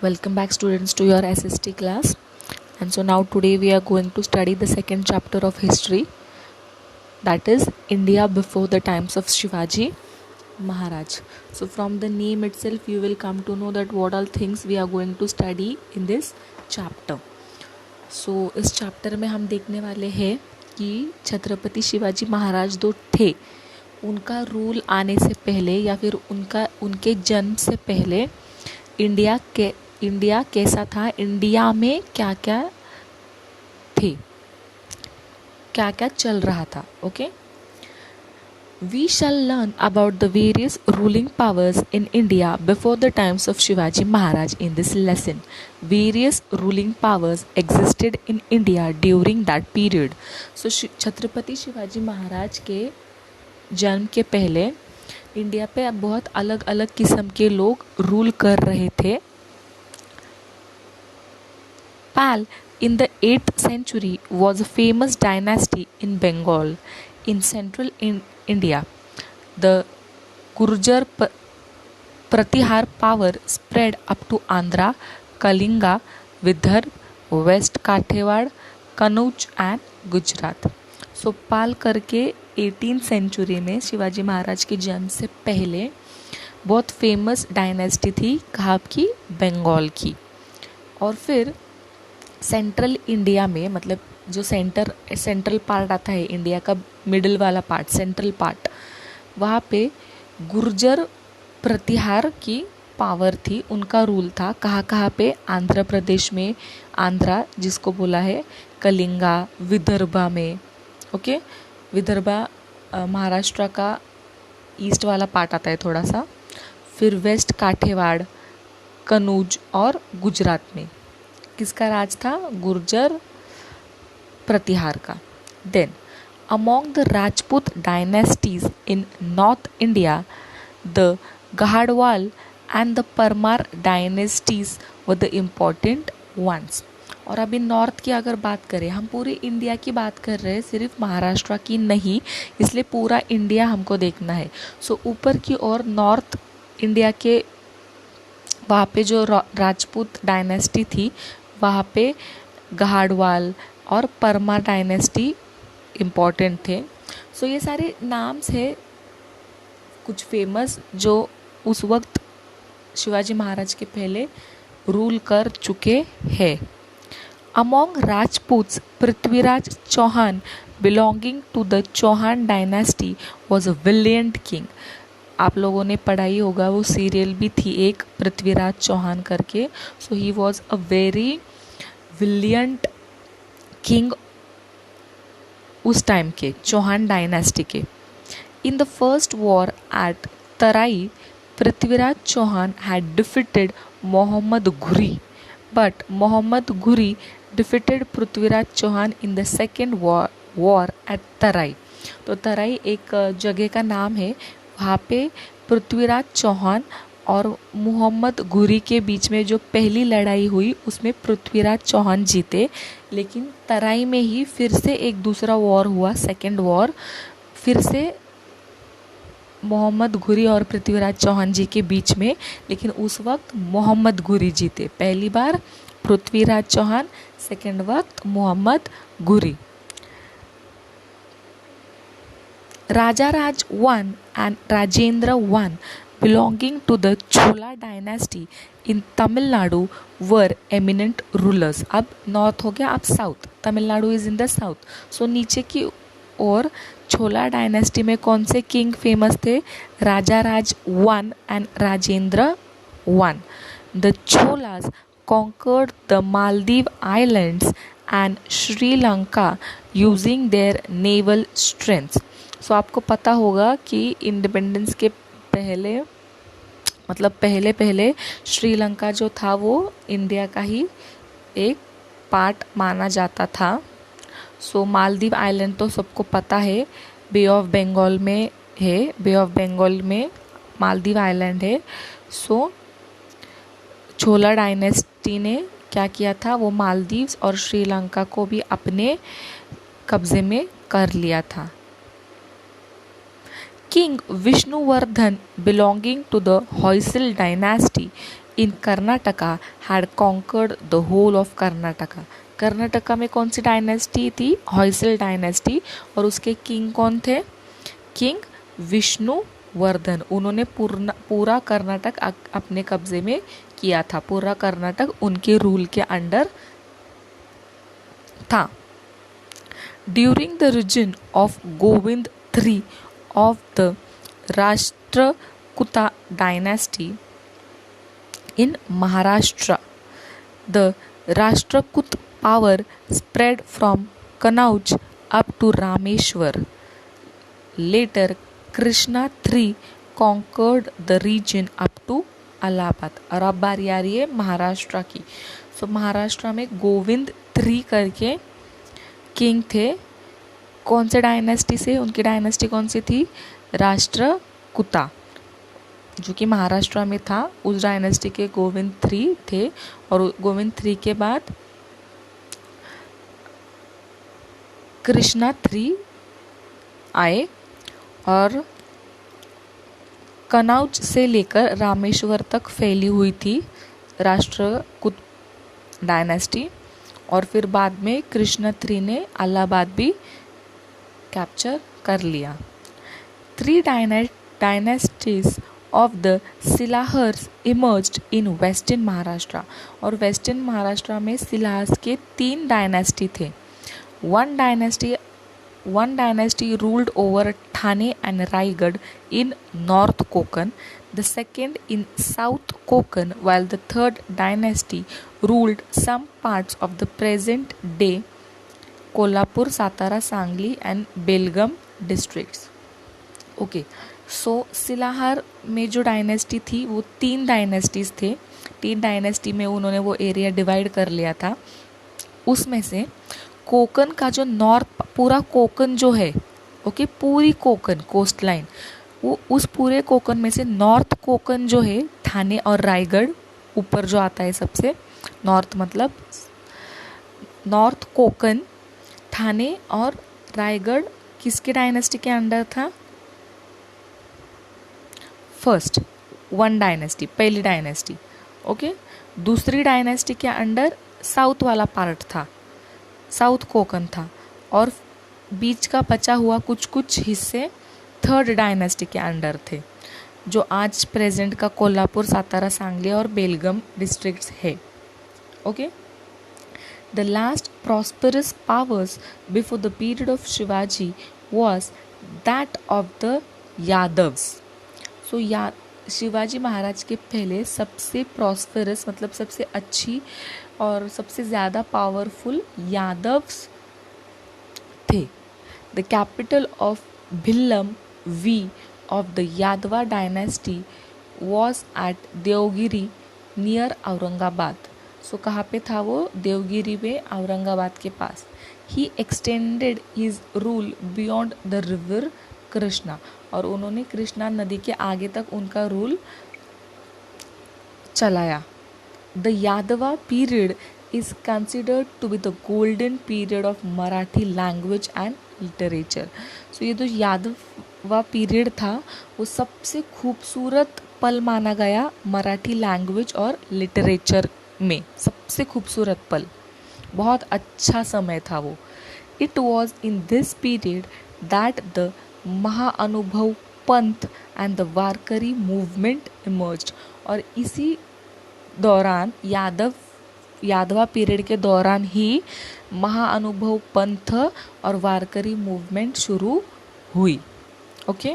Welcome back students to your SST class. And so now today we are going to study the second chapter of history, that is India before the times of Shivaji Maharaj. So from the name itself you will come to know that what all things we are going to study in this chapter. So इस chapter में हम देखने वाले हैं कि छत्रपति शिवाजी महाराज जो थे उनका रूल आने से पहले या फिर उनके जन्म से पहले इंडिया कैसा था, इंडिया में क्या क्या थे, क्या क्या चल रहा था. Okay, we shall learn about the various ruling powers in India before the times of Shivaji Maharaj in this lesson. Various ruling powers existed in India during that period. So Chhatrapati Shivaji Maharaj के जन्म के पहले इंडिया पे बहुत अलग अलग किस्म के लोग रूल कर रहे थे. Pal in the 8th century was a famous dynasty in Bengal in central India. The Gurjar Pratihar power spread up to Andhra, Kalinga, Vidarbha, West Kathiawad, Kannauj and Gujarat. सो पाल करके 18th सेंचुरी में शिवाजी महाराज के जन्म से पहले बहुत famous dynasty थी, कहाँ की, बंगाल की. और फिर सेंट्रल इंडिया में, मतलब जो सेंट्रल पार्ट आता है इंडिया का, मिडिल वाला पार्ट, सेंट्रल पार्ट, वहाँ पे गुर्जर प्रतिहार की पावर थी, उनका रूल था. कहाँ पे, आंध्र प्रदेश में, आंध्रा जिसको बोला है, कलिंगा, विदर्भा में. ओके, विदर्भा महाराष्ट्र का ईस्ट वाला पार्ट आता है थोड़ा सा. फिर वेस्ट काठियावाड़, कन्नौज और गुजरात में किसका राज था, गुर्जर प्रतिहार का. Then among the Rajput dynasties in north India the Gahadavala and the Paramara dynasties were the important ones. और अभी नॉर्थ की अगर बात करें, हम पूरे इंडिया की बात कर रहे हैं, सिर्फ महाराष्ट्र की नहीं, इसलिए पूरा इंडिया हमको देखना है. सो ऊपर की ओर नॉर्थ इंडिया के वहाँ पे जो राजपूत डायनेस्टी थी, वहाँ पे गहाडवाल और परमार डायनेस्टी इम्पॉर्टेंट थे. सो ये सारे नाम्स है कुछ फेमस जो उस वक्त शिवाजी महाराज के पहले रूल कर चुके हैं. Among Rajputs, Prithviraj Chauhan belonging to the Chauhan dynasty was a valiant king. आप लोगों ने पढ़ाई होगा, वो सीरियल भी थी एक, पृथ्वीराज चौहान करके. So he was a very valiant king उस टाइम के, चौहान डायनेस्टी के. In the first war at Tarain, Prithviraj Chauhan had defeated Mohammad Ghori, but Mohammad Ghori defeated Prithviraj Chauhan in the second war at Tarain. तो तराई एक जगह का नाम है, वहाँ पे पृथ्वीराज चौहान और मोहम्मद घुरी के बीच में जो पहली लड़ाई हुई उसमें पृथ्वीराज चौहान जीते. लेकिन तराई में ही फिर से एक दूसरा वॉर हुआ, सेकेंड वॉर, फिर से मोहम्मद घुरी और पृथ्वीराज चौहान जी के बीच में. लेकिन उस वक्त मोहम्मद घुरी जीते. पहली बार पृथ्वीराज चौहान, सेकेंड वक्त Mohammad Ghori. Raja Raj one and Rajendra one belonging to the Chola dynasty in Tamil Nadu were eminent rulers. अब नॉर्थ हो गया, अब south, Tamil Nadu is in the south. So नीचे की ओर छोला डायनेस्टी में कौन से किंग फेमस थे, Raja Raj one and Rajendra one. The Cholas conquered the Maldive Islands and Sri Lanka using their naval strength. सो आपको पता होगा कि इंडिपेंडेंस के पहले, मतलब पहले श्रीलंका जो था वो इंडिया का ही एक पार्ट माना जाता था. सो मालदीव आइलैंड तो सबको पता है, बे ऑफ बंगाल में है, बे ऑफ बंगाल में मालदीव आइलैंड है. सो छोला डायनेस्टी ने क्या किया था, वो मालदीव्स और श्रीलंका को भी अपने कब्जे में कर लिया था. King Vishnuvardhan belonging to the Hoysal dynasty in Karnataka had conquered the whole of Karnataka. Karnataka में कौन सी डायनेस्टी थी? हॉयसल डायनेस्टी। और उसके किंग कौन थे? किंग विष्णुवर्धन। उन्होंने पूरा कर्नाटक अपने कब्जे में किया था। पूरा कर्नाटक उनके रूल के अंडर था। During the reason of Govind III of the Rashtrakuta dynasty in Maharashtra, the Rashtrakuta power spread from Kannauj up to Rameshwar. Later, Krishna III conquered the region up to Allahabad. और अब बारी आ रही है महाराष्ट्र की। सो महाराष्ट्र में Govind III करके king थे। कौन से डायनेस्टी से? उनकी डायनेस्टी कौन सी थी? राष्ट्रकूता, जो कि महाराष्ट्र में था। उस डायनेस्टी के गोविंद III थे। और गोविंद III के बाद कृष्णा III आए और कनौज से लेकर रामेश्वर तक फैली हुई थी राष्ट्रकूट डायनेस्टी। और फिर बाद में कृष्णा III ने इलाहाबाद भी कैप्चर कर लिया। 3 dynasties of the Silaharas emerged in western Maharashtra. और वेस्टर्न महाराष्ट्र में सिलाहर्स के 3 डायनेस्टी थे। One dynasty ruled over Thane and Raigad in North Konkan, the second in South Konkan, while the third dynasty ruled some parts of the present day Kolhapur, Satara, Sangli and Belgaum districts. Okay, so Silahara में जो dynasty थी वो 3 dynasties थे। 3 dynasty में उन्होंने वो area divide कर लिया था। उसमें से कोकन का जो नॉर्थ, पूरा कोकन जो है, ओके, पूरी कोकन कोस्ट लाइन, वो उस पूरे कोकन में से नॉर्थ कोकन जो है, ठाणे और रायगढ़ ऊपर जो आता है सबसे, नॉर्थ मतलब नॉर्थ कोकन, ठाणे और रायगढ़ किसके डायनेस्टी के अंडर था? फर्स्ट 1 डायनेस्टी, पहली डायनेस्टी। ओके, दूसरी डायनेस्टी के अंडर साउथ वाला पार्ट था, साउथ कोकन था। और बीच का बचा हुआ कुछ कुछ हिस्से थर्ड डायनेस्टी के अंडर थे, जो आज प्रेजेंट का कोल्हापुर, सातारा, सांगली और बेलगम डिस्ट्रिक्ट्स है। Okay, the last prosperous powers before the period of Shivaji was that of the Yadavs. So Shivaji Maharaj के पहले सबसे प्रॉस्परस मतलब सबसे अच्छी और सबसे ज़्यादा पावरफुल यादव्स थे। The capital of Bhillama V of the Yadava dynasty was at Devagiri near Aurangabad. So कहाँ पे था वो? देवगिरी में, औरंगाबाद के पास। He extended his rule beyond the river Krishna. और उन्होंने कृष्णा नदी के आगे तक उनका रूल चलाया। द यादवा period is considered to be the golden period of Marathi language and literature. So ये जो यादवा पीरियड था वो सबसे खूबसूरत पल माना गया मराठी लैंग्वेज और लिटरेचर में, सबसे खूबसूरत पल, बहुत अच्छा समय था वो। It was in this period that the महाअनुभव पंथ and the Warkari movement emerged. और इसी दौरान यादवा पीरियड के दौरान ही महाअनुभव पंथ और वारकरी मूवमेंट शुरू हुई। ओके।